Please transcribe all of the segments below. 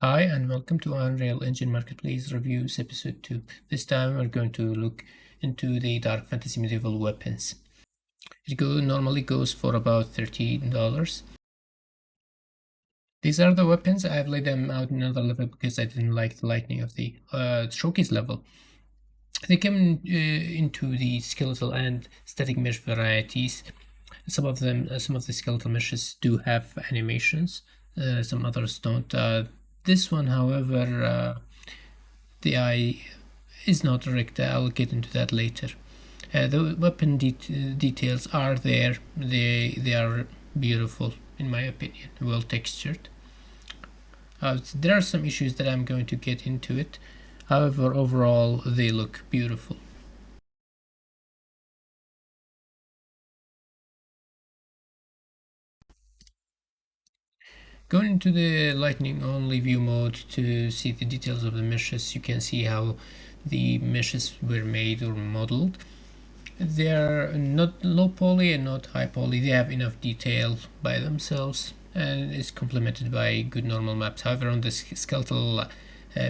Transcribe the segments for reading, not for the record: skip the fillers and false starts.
Hi and welcome to Unreal Engine Marketplace Reviews Episode 2. This time we're going to look into the Dark Fantasy Medieval weapons. It normally goes for about $13. These are the weapons. I've laid them out in another level because I didn't like the lightning of the showcase level. They come into the skeletal and static mesh varieties. Some of the skeletal meshes do have animations. Some others don't. This one, however, the eye is not rigged. I'll get into that later. The weapon details are there. They are beautiful in my opinion, well textured. There are some issues that I'm going to get into it. However, overall they look beautiful. Going into the lightning only view mode to see the details of the meshes, you can see how the meshes were made or modeled. They're not low poly and not high poly. They have enough detail by themselves and is complemented by good normal maps. However, on the skeletal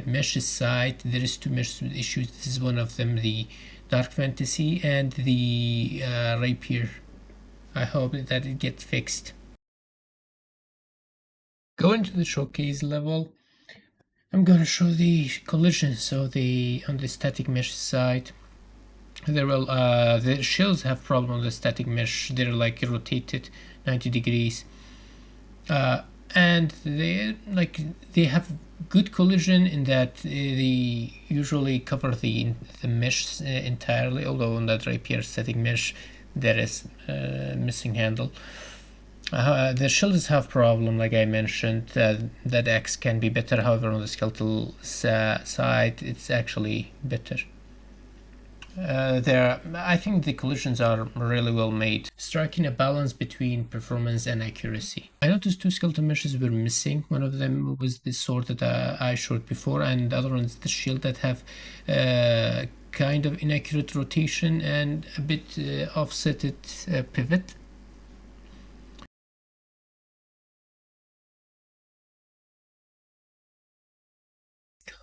meshes side, there is two mesh issues. This is one of them, the Dark Fantasy and the Rapier. I hope that it gets fixed. Going to the showcase level, I'm going to show the collision. So on the static mesh side, the shells have problem on the static mesh. They're like rotated 90 degrees, and they have good collision in that they usually cover the mesh entirely. Although on that Rapier static mesh, there is missing handle. The shoulders have problem, like I mentioned. That X can be better. However, on the skeletal side, it's actually better. I think the collisions are really well made, striking a balance between performance and accuracy. I noticed two skeleton meshes were missing. One of them was the sword that I showed before, and the other one is the shield that have kind of inaccurate rotation and a bit offsetted pivot.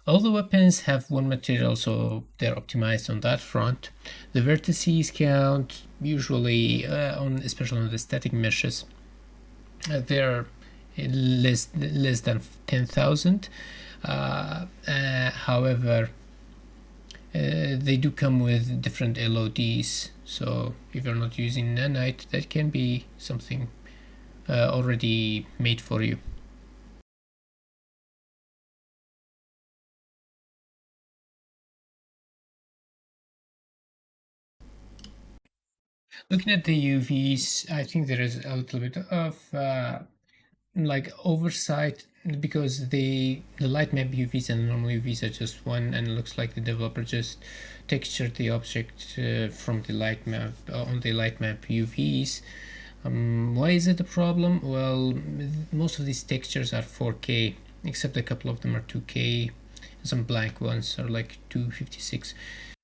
All the weapons have one material, so they're optimized on that front. The vertices count usually especially on the static meshes, they're less than 10,000. However, they do come with different LODs, so if you're not using nanite, that can be something already made for you. Looking at the UVs, I think there is a little bit of like oversight because the light map UVs and the normal UVs are just one, and it looks like the developer just textured the object from the light map on the light map UVs. Why is it a problem? Well, most of these textures are 4K, except a couple of them are 2K. Some blank ones are like 256.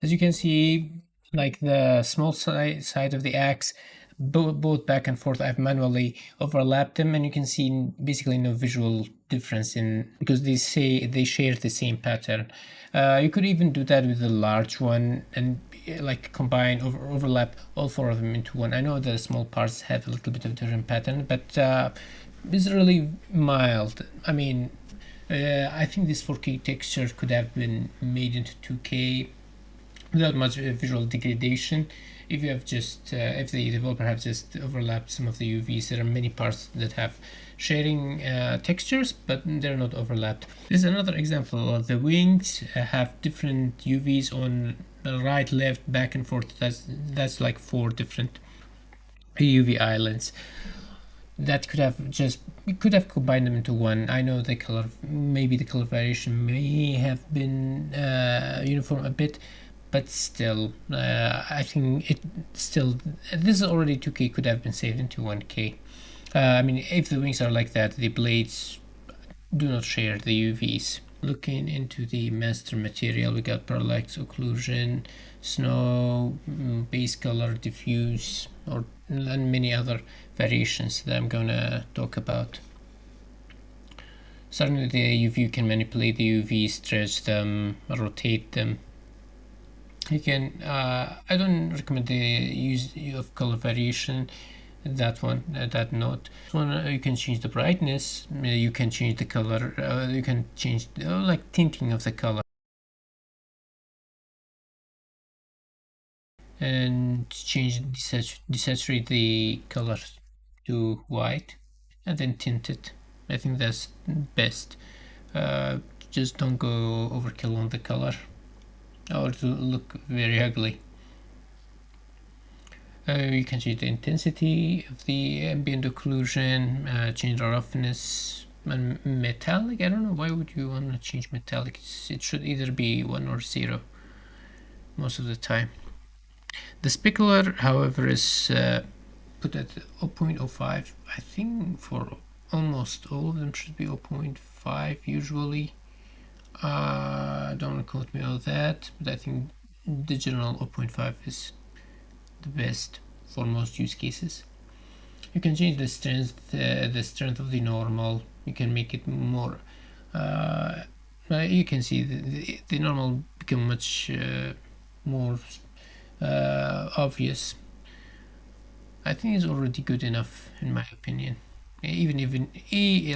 As you can see, like the small side of the axe, both back and forth, I've manually overlapped them, and you can see basically no visual difference in because they share the same pattern. You could even do that with the large one and like combine overlap all four of them into one. I know the small parts have a little bit of different pattern, but it's really mild. I mean, I think this 4K texture could have been made into 2K without much visual degradation. If you have just if the developer have just overlapped some of the UVs, there are many parts that have sharing textures, but they're not overlapped. This is another example. The wings have different UVs on the right, left, back and forth. That's like 4 different UV islands. That could have combined them into one. I know maybe the color variation may have been uniform a bit, but still, I think this is already 2K, could have been saved into 1K. I mean, if the wings are like that, the blades do not share the UVs. Looking into the master material, we got parallax occlusion, snow, base color, diffuse, and many other variations that I'm gonna talk about. Starting with the UV, you can manipulate the UV, stretch them, rotate them. You can. I don't recommend the use of color variation. That one, that node. This one, you can change the brightness. You can change the color. You can change like tinting of the color, and change desaturate the color to white, and then tint it. I think that's best. Uh, just don't go overkill on the color, or to look very ugly. You can change the intensity of the ambient occlusion, change the roughness, and metallic. I don't know why would you want to change metallic. It should either be 1 or 0 most of the time. The specular, however, is put at 0.05. I think for almost all of them should be 0.5 usually. Don't quote me on that, but I think the general 0.5 is the best for most use cases. You can change the strength of the normal. You can make it more. You can see the normal become much more obvious. I think it's already good enough in my opinion. Even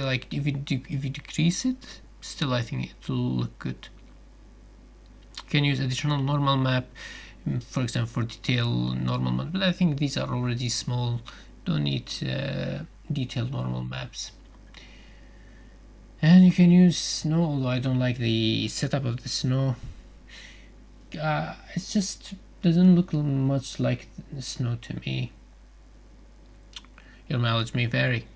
like if you decrease it, still I think it will look good. You can use additional normal map, for example, for detail normal map, but I think these are already small. Don't need detailed normal maps. And you can use snow, although I don't like the setup of the snow. It just doesn't look much like snow to me. Your mileage may vary.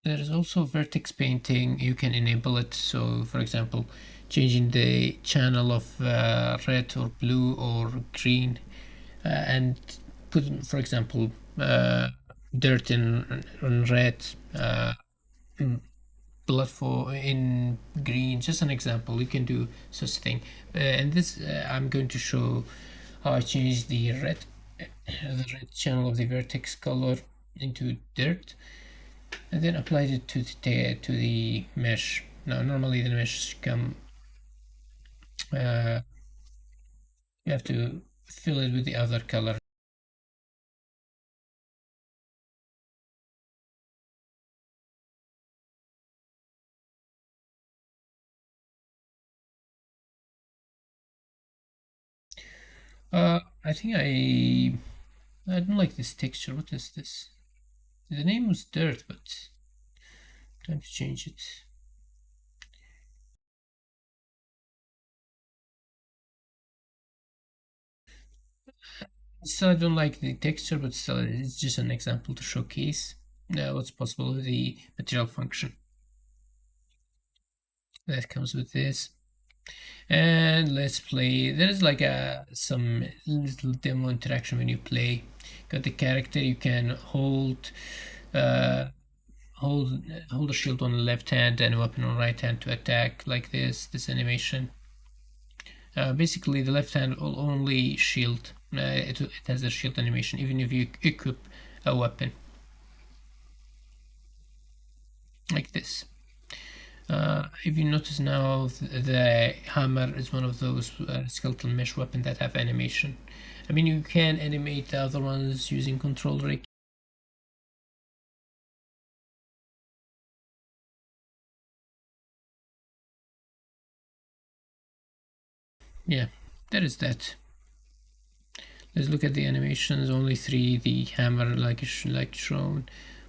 There is also vertex painting. You can enable it. So, for example, changing the channel of red or blue or green, and put, for example, dirt in red, blood for in green. Just an example. You can do such thing. And this, I'm going to show how I change the red channel of the vertex color into dirt, and then applied it to the mesh. Now, normally the mesh come. Uh, you have to fill it with the other color. I think I don't like this texture. What is this? The name was dirt, but time to change it. Still, I don't like the texture, but still, it's just an example to showcase what's possible with the material function that comes with this. And let's play. There's like some little demo interaction when you play. Got the character. You can uh, hold hold a shield on the left hand and a weapon on the right hand to attack, like this animation. Basically, the left hand will only shield. It has a shield animation even if you equip a weapon, like this. If you notice now, the hammer is one of those skeletal mesh weapons that have animation. I mean, you can animate the other ones using control rig. Yeah, there is that. Let's look at the animations. Only three: the hammer, like shown,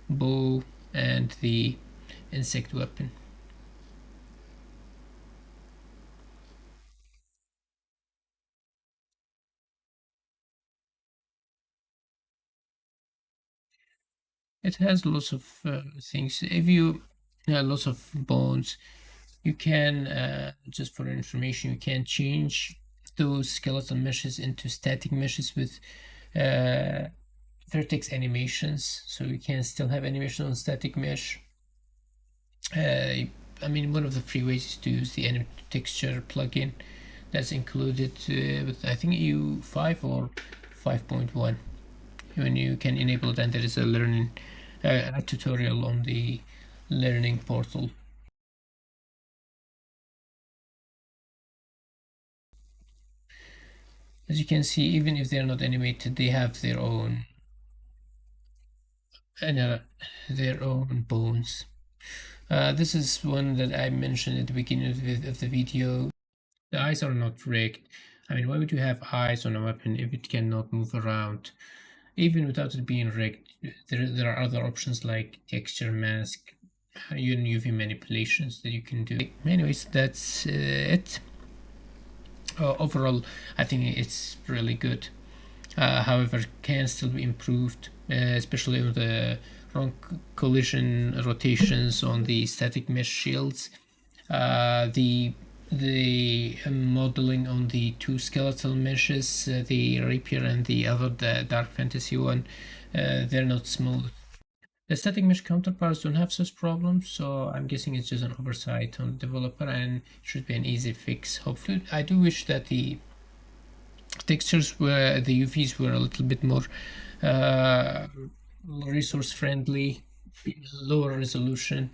bow, and the insect weapon. It has lots of things. If you lots of bones, you can just for information, you can change those skeletal meshes into static meshes with uh, vertex animations, so you can still have animation on static mesh. I mean, one of the free ways is to use the anim texture plugin that's included with, I think, EU5 or 5.1 when you can enable it, and there is a learning a tutorial on the learning portal. As you can see, even if they're not animated, they have uh, their own bones. This is one that I mentioned at the beginning of the video. The eyes are not rigged. I mean, why would you have eyes on a weapon if it cannot move around? Even without it being rigged, there are other options like texture mask, even UV manipulations that you can do. Anyways, that's it. Overall, I think it's really good. However, can still be improved, especially with the wrong collision rotations on the static mesh shields. The modeling on the two skeletal meshes, the rapier and the other, the dark fantasy one, they're not smooth. The static mesh counterparts don't have such problems, so I'm guessing it's just an oversight on the developer and should be an easy fix. Hopefully, I do wish that the textures were the UVs were a little bit more uh, resource friendly, lower resolution,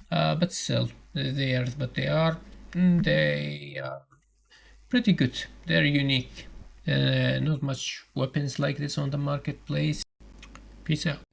but still they are they are pretty good. They're unique. Not much weapons like this on the marketplace. Peace out.